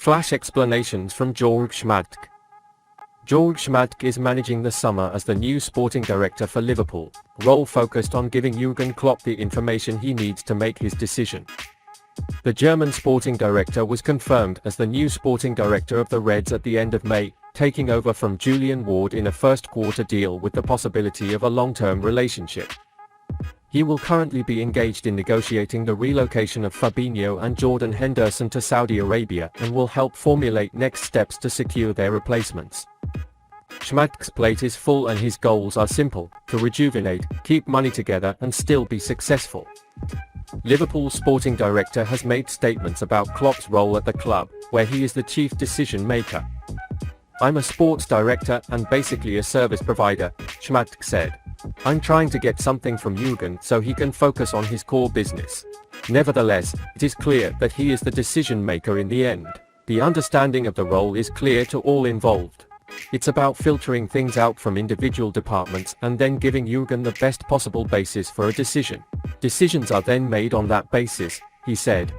Flash explanations from Jorg Schmadtke. Jorg Schmadtke is managing the summer as the new sporting director for Liverpool, role focused on giving Jürgen Klopp the information he needs to make his decision. The German sporting director was confirmed as the new sporting director of the Reds at the end of May, taking over from Julian Ward in a first-quarter deal with the possibility of a long-term relationship. He will currently be engaged in negotiating the relocation of Fabrizio and Jordan Henderson to Saudi Arabia and will help formulate next steps to secure their replacements. Schmadtke's plate is full and his goals are simple: to rejuvenate, keep money together and still be successful. Liverpool's sporting director has made statements about Klopp's role at the club, where he is the chief decision maker. "I'm a sports director and basically a service provider," Schmadtke said. "I'm trying to get something from Jürgen so he can focus on his core business. Nevertheless, it is clear that he is the decision maker in the end. The understanding of the role is clear to all involved. It's about filtering things out from individual departments and then giving Jürgen the best possible basis for a decision. Decisions are then made on that basis," he said.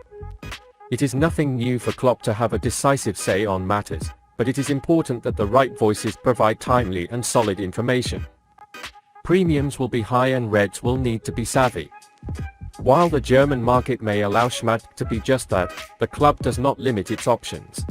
It is nothing new for Klopp to have a decisive say on matters, but it is important that the right voices provide timely and solid information. Premiums will be high and Reds will need to be savvy. While the German market may allow Schmadtke to be just that, the club does not limit its options.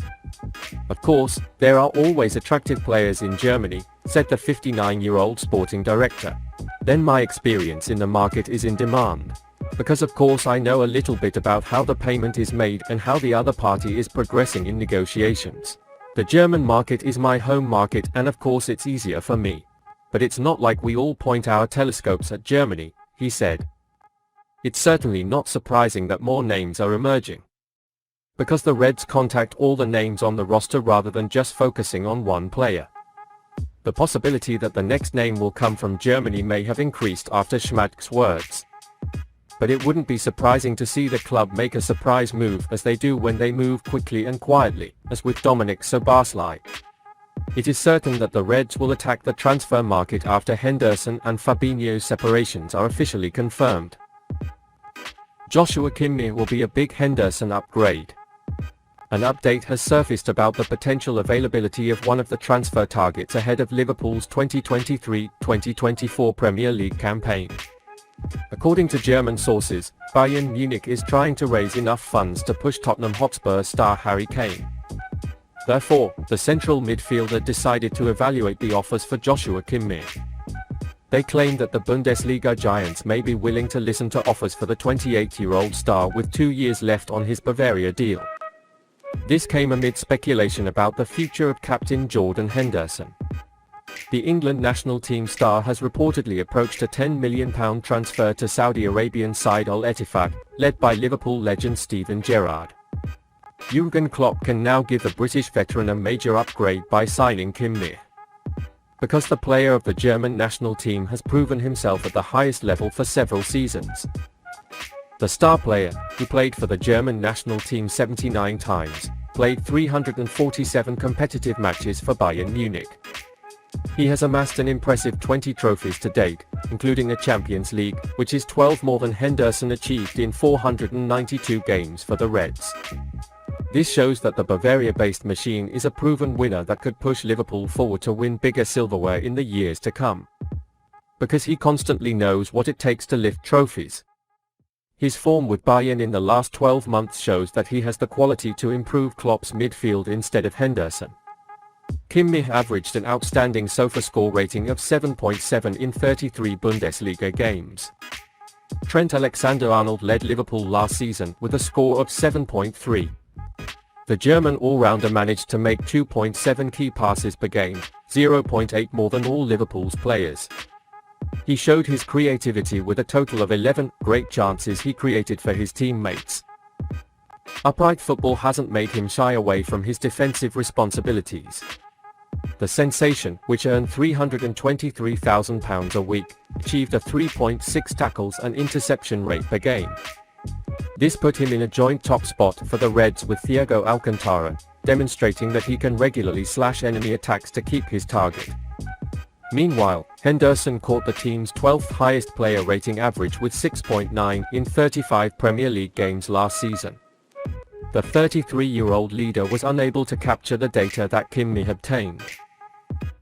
"Of course, there are always attractive players in Germany," said the 59-year-old sporting director. "Then my experience in the market is in demand. Because of course I know a little bit about how the payment is made and how the other party is progressing in negotiations. The German market is my home market and of course it's easier for me. But it's not like we all point our telescopes at Germany," he said. It's certainly not surprising that more names are emerging, because the Reds contact all the names on the roster rather than just focusing on one player. The possibility that the next name will come from Germany may have increased after Schmadtke's words. But it wouldn't be surprising to see the club make a surprise move as they do when they move quickly and quietly, as with Dominik Szoboszlai. It is certain that the Reds will attack the transfer market after Henderson and Fabinho's separations are officially confirmed. Joshua Kimmich will be a big Henderson upgrade. An update has surfaced about the potential availability of one of the transfer targets ahead of Liverpool's 2023-2024 Premier League campaign. According to German sources, Bayern Munich is trying to raise enough funds to push Tottenham Hotspur star Harry Kane. Therefore, the central midfielder decided to evaluate the offers for Joshua Kimmich. They claim that the Bundesliga giants may be willing to listen to offers for the 28-year-old star with 2 years left on his Bavaria deal. This came amid speculation about the future of captain Jordan Henderson. The England national team star has reportedly approached a £10 million transfer to Saudi Arabian side Al Ettifaq, led by Liverpool legend Steven Gerrard. Jürgen Klopp can now give the British veteran a major upgrade by signing Kimmich, because the player of the German national team has proven himself at the highest level for several seasons. The star player, who played for the German national team 79 times, played 347 competitive matches for Bayern Munich. He has amassed an impressive 20 trophies to date, including a Champions League, which is 12 more than Henderson achieved in 492 games for the Reds. This shows that the Bavaria-based machine is a proven winner that could push Liverpool forward to win bigger silverware in the years to come, because he constantly knows what it takes to lift trophies. His form with Bayern in the last 12 months shows that he has the quality to improve Klopp's midfield instead of Henderson. Kimmich averaged an outstanding SofaScore rating of 7.7 in 33 Bundesliga games. Trent Alexander-Arnold led Liverpool last season with a score of 7.3. The German all-rounder managed to make 2.7 key passes per game, 0.8 more than all Liverpool's players. He showed his creativity with a total of 11 great chances he created for his teammates. Upright football hasn't made him shy away from his defensive responsibilities. The sensation, which earned £323,000 a week, achieved a 3.6 tackles and interception rate per game. This put him in a joint top spot for the Reds with Thiago Alcantara, demonstrating that he can regularly slash enemy attacks to keep his target. Meanwhile, Henderson caught the team's 12th highest player rating average with 6.9 in 35 Premier League games last season. the 33-year-old leader was unable to capture the data that Kimmich obtained.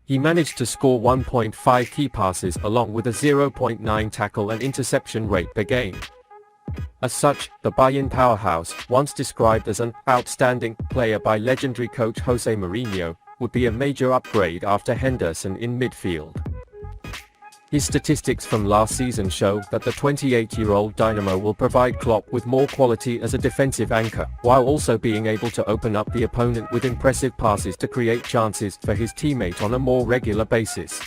He managed to score 1.5 key passes along with a 0.9 tackle and interception rate per game. As such, the Bayern powerhouse, once described as an outstanding player by legendary coach Jose Mourinho, would be a major upgrade after Henderson in midfield. His statistics from last season show that the 28-year-old dynamo will provide Klopp with more quality as a defensive anchor, while also being able to open up the opponent with impressive passes to create chances for his teammate on a more regular basis.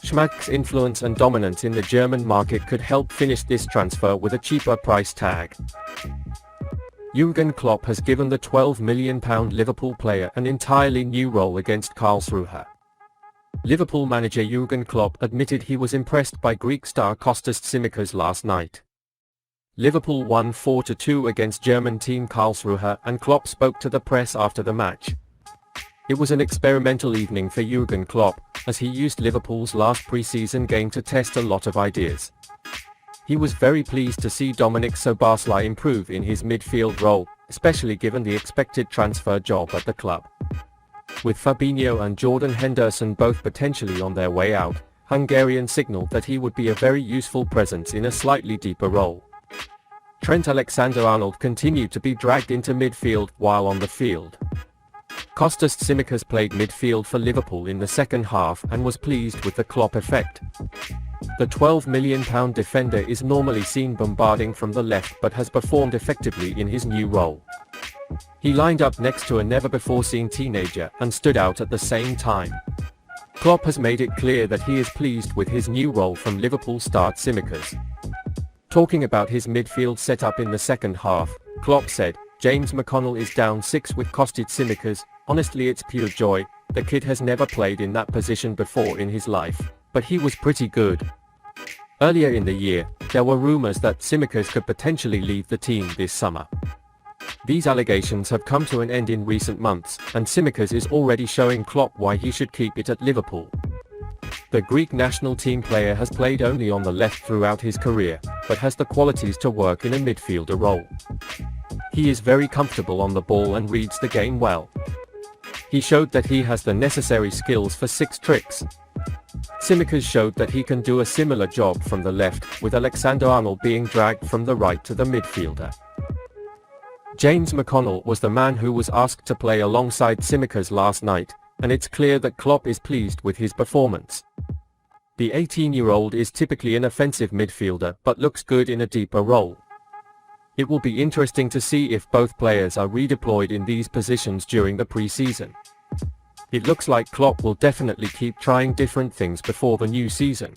Schmadtke's influence and dominance in the German market could help finish this transfer with a cheaper price tag. Jürgen Klopp has given the £12 million Liverpool player an entirely new role against Karlsruhe. Liverpool manager Jürgen Klopp admitted he was impressed by Greek star Kostas Tsimikas last night. Liverpool won 4-2 against German team Karlsruhe, and Klopp spoke to the press after the match. It was an experimental evening for Jürgen Klopp, as he used Liverpool's last pre-season game to test a lot of ideas. He was very pleased to see Dominik Szoboszlai improve in his midfield role, especially given the expected transfer job at the club. With Fabinho and Jordan Henderson both potentially on their way out, Hungarian signaled that he would be a very useful presence in a slightly deeper role. Trent Alexander-Arnold continued to be dragged into midfield while on the field. Kostas Tsimikas played midfield for Liverpool in the second half and was pleased with the Klopp effect. The £12 million defender is normally seen bombarding from the left but has performed effectively in his new role. He lined up next to a never-before-seen teenager and stood out at the same time. Klopp has made it clear that he is pleased with his new role from Liverpool star Tsimikas. Talking about his midfield setup in the second half, Klopp said, "James McConnell is down 6 with Kostas Tsimikas. Honestly, it's pure joy. The kid has never played in that position before in his life, but he was pretty good." Earlier in the year, there were rumors that Tsimikas could potentially leave the team this summer. These allegations have come to an end in recent months, and Tsimikas is already showing Klopp why he should keep it at Liverpool. The Greek national team player has played only on the left throughout his career, but has the qualities to work in a midfielder role. He is very comfortable on the ball and reads the game well. He showed that he has the necessary skills for 6 tricks. Tsimikas showed that he can do a similar job from the left, with Alexander-Arnold being dragged from the right to the midfielder. James McConnell was the man who was asked to play alongside Tsimikas last night, and it's clear that Klopp is pleased with his performance. The 18-year-old is typically an offensive midfielder but looks good in a deeper role. It will be interesting to see if both players are redeployed in these positions during the pre-season. It looks like Klopp will definitely keep trying different things before the new season.